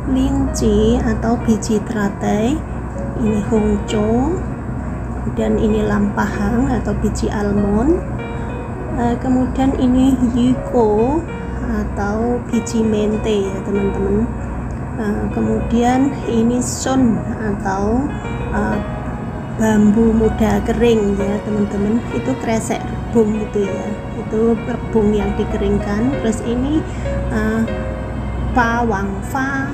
linci atau biji teratai, ini hongco, kemudian ini lampahang atau biji almond, kemudian ini yuko atau biji mente ya teman-teman. Kemudian ini sun atau bambu muda kering ya teman-teman, itu kresek rebung gitu ya, itu rebung yang dikeringkan. Terus ini pawangfa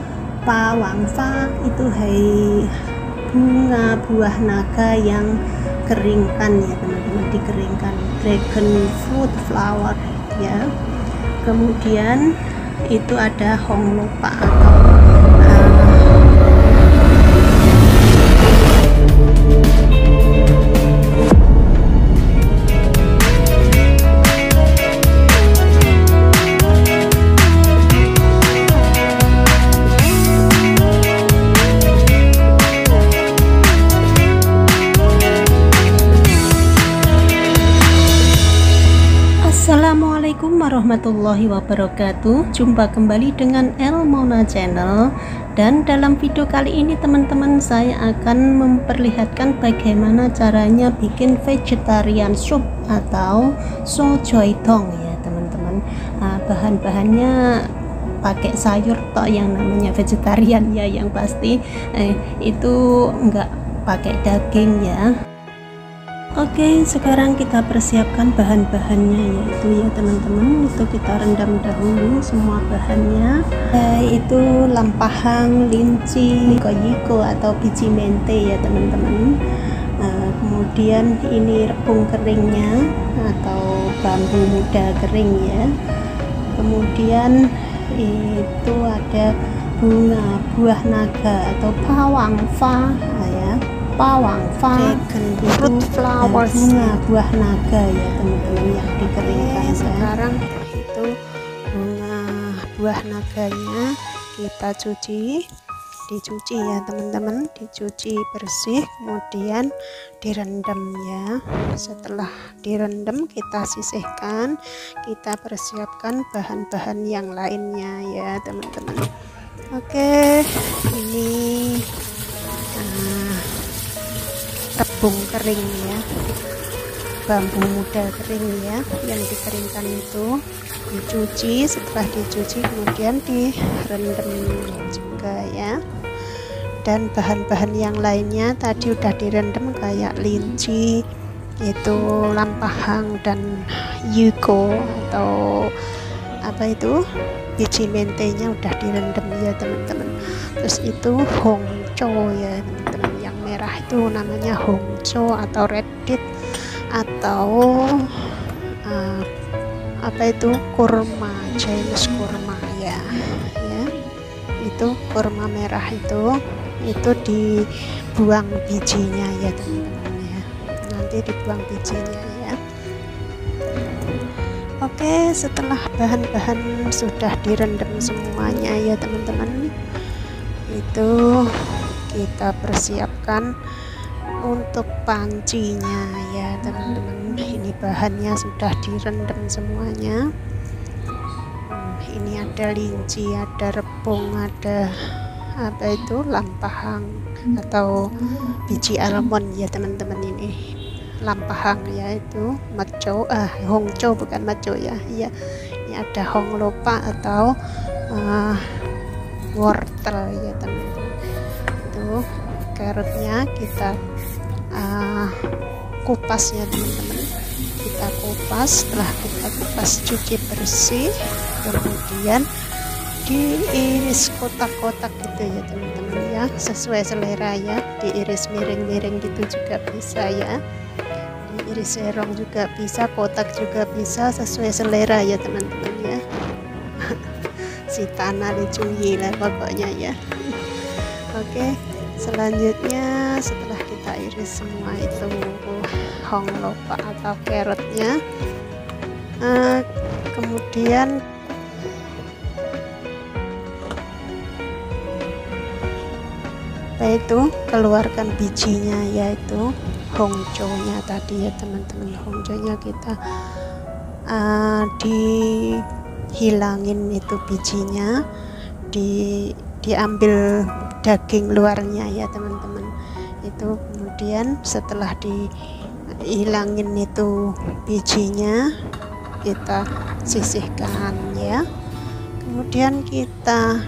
itu bunga buah naga yang keringkan ya teman-teman, dikeringkan, dragon fruit flower ya. Kemudian itu ada honglopa atau Assalamualaikum warahmatullahi wabarakatuh. Jumpa kembali dengan Elmona Channel, dan dalam video kali ini teman-teman saya akan memperlihatkan bagaimana caranya bikin vegetarian soup atau so choi tong ya teman-teman. Bahan-bahannya pakai sayur toh, yang namanya vegetarian ya, yang pasti itu enggak pakai daging ya. Oke, sekarang kita persiapkan bahan-bahannya, yaitu ya teman-teman, itu kita rendam dahulu semua bahannya, yaitu lampahang, linci, koyiko atau biji mente ya teman-teman. Kemudian ini rebung keringnya atau bambu muda kering ya. Kemudian itu ada bunga buah naga atau pawangfa ya, pawangfa, fruit flowers, bunga buah naga ya teman-teman yang dikeringkan. Sekarang itu bunga buah naganya kita dicuci ya teman-teman, dicuci bersih, kemudian direndam ya. Setelah direndam kita sisihkan, kita persiapkan bahan-bahan yang lainnya ya teman-teman. Oke, ini rebung kering ya, bambu muda kering ya, yang dikeringkan itu dicuci. Setelah dicuci kemudian direndam juga ya. Dan bahan-bahan yang lainnya tadi udah direndam, kayak linci, itu lampahang, dan yuko atau apa itu biji mentenya udah direndam ya teman-teman. Terus itu hongco ya teman-teman, yang merah itu namanya hongco atau reddit atau apa itu kurma, Chinese kurma ya, itu kurma merah itu dibuang bijinya ya teman-teman ya, nanti dibuang bijinya ya. Oke, setelah bahan-bahan sudah direndam semuanya ya teman-teman, itu kita persiapkan untuk pancinya ya teman-teman. Ini bahannya sudah direndam semuanya. Ini ada linci, ada rebung, ada apa itu lampahang atau biji almond ya teman-teman. Ini lampahang ya, itu maco, hongco bukan maco ya. Iya, ini ada honglopa atau wortel ya teman-teman. Itu carrotnya kita kupas ya teman-teman, kita kupas. Setelah kita kupas, cuci bersih, kemudian diiris kotak-kotak gitu ya teman-teman ya, sesuai selera ya, diiris miring-miring gitu juga bisa ya, diiris serong juga bisa, kotak juga bisa, sesuai selera ya teman-teman ya. Si tanah dicuyi lah pokoknya ya. Oke, selanjutnya setelah kita iris semua itu honglopa atau carrotnya, kemudian itu keluarkan bijinya, yaitu hongconya tadi ya teman-teman. Hongconya kita dihilangin itu bijinya, diambil daging luarnya ya teman-teman. Itu kemudian setelah dihilangin itu bijinya, kita sisihkan ya. Kemudian kita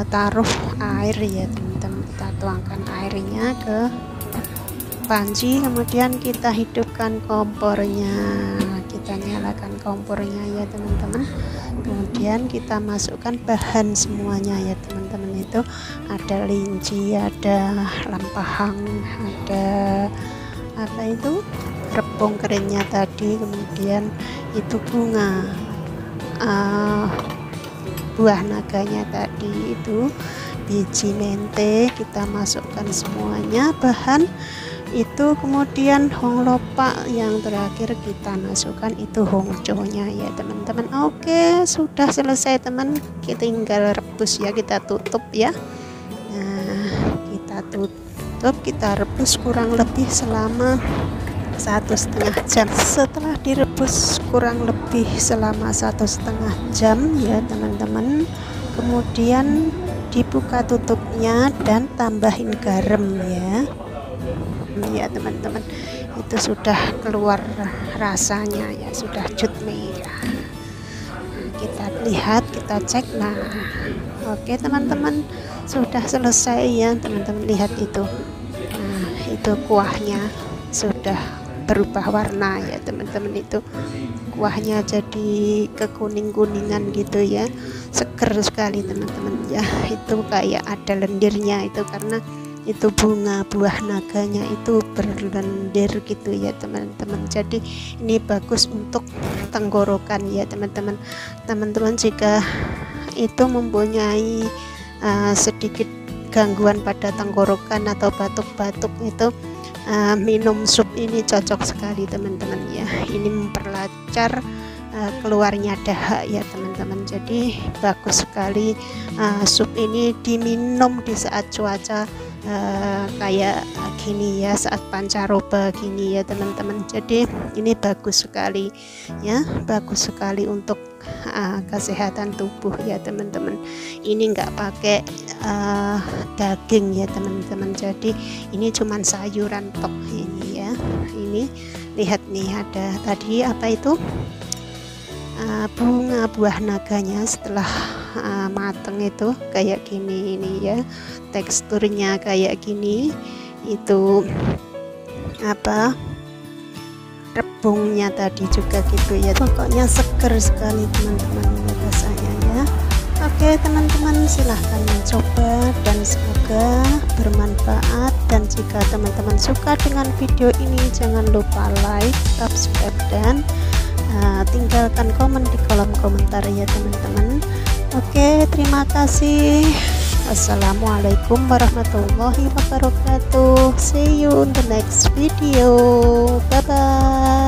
taruh air ya teman-teman, kita tuangkan airnya ke panci, kemudian kita hidupkan kompornya, kita nyalakan kompornya ya teman-teman. Kemudian kita masukkan bahan semuanya ya teman-teman. Itu ada linci, ada lampahang, ada apa itu rebung keringnya tadi, kemudian itu bunga buah naganya tadi, itu biji mente, kita masukkan semuanya bahan itu. Kemudian honglopak yang terakhir kita masukkan itu hongconya ya teman-teman. Oke, sudah selesai teman, kita tinggal rebus ya, kita tutup ya. Nah, kita tutup, kita rebus kurang lebih selama 1,5 jam. Setelah direbus kurang lebih selama 1,5 jam ya teman-teman, kemudian dibuka tutupnya dan tambahin garam ya teman-teman. Itu sudah keluar rasanya ya, sudah cut merah. Nah, kita lihat, kita cek. Nah, oke teman-teman, sudah selesai ya teman-teman. Lihat itu, nah itu kuahnya sudah berubah warna ya teman-teman. Itu kuahnya jadi kekuning-kuningan gitu ya, seger sekali teman-teman ya. Itu kayak ada lendirnya itu, karena itu bunga buah naganya itu berlendir gitu ya teman-teman. Jadi ini bagus untuk tenggorokan ya teman-teman. Teman-teman jika itu mempunyai sedikit gangguan pada tenggorokan atau batuk-batuk, itu minum sup ini cocok sekali teman-teman ya. Ini memperlancar keluarnya dahak ya teman-teman. Jadi bagus sekali sup ini diminum di saat cuaca kayak gini ya, saat pancaroba gini ya teman-teman. Jadi ini bagus sekali ya, bagus sekali untuk kesehatan tubuh ya teman-teman. Ini enggak pakai daging ya teman-teman, jadi ini cuman sayuran tok ini ya. Ini lihat nih, ada tadi apa itu bunga buah naganya. Setelah mateng itu kayak gini ini ya, teksturnya kayak gini. Itu apa, rebungnya tadi juga gitu ya, pokoknya seger sekali teman-teman rasanya ya. Oke teman-teman, silahkan mencoba dan semoga bermanfaat. Dan jika teman-teman suka dengan video ini, jangan lupa like, subscribe, dan tinggalkan komen di kolom komentar ya teman-teman. Oke, terima kasih. Wassalamualaikum warahmatullahi wabarakatuh. See you in the next video. Bye bye.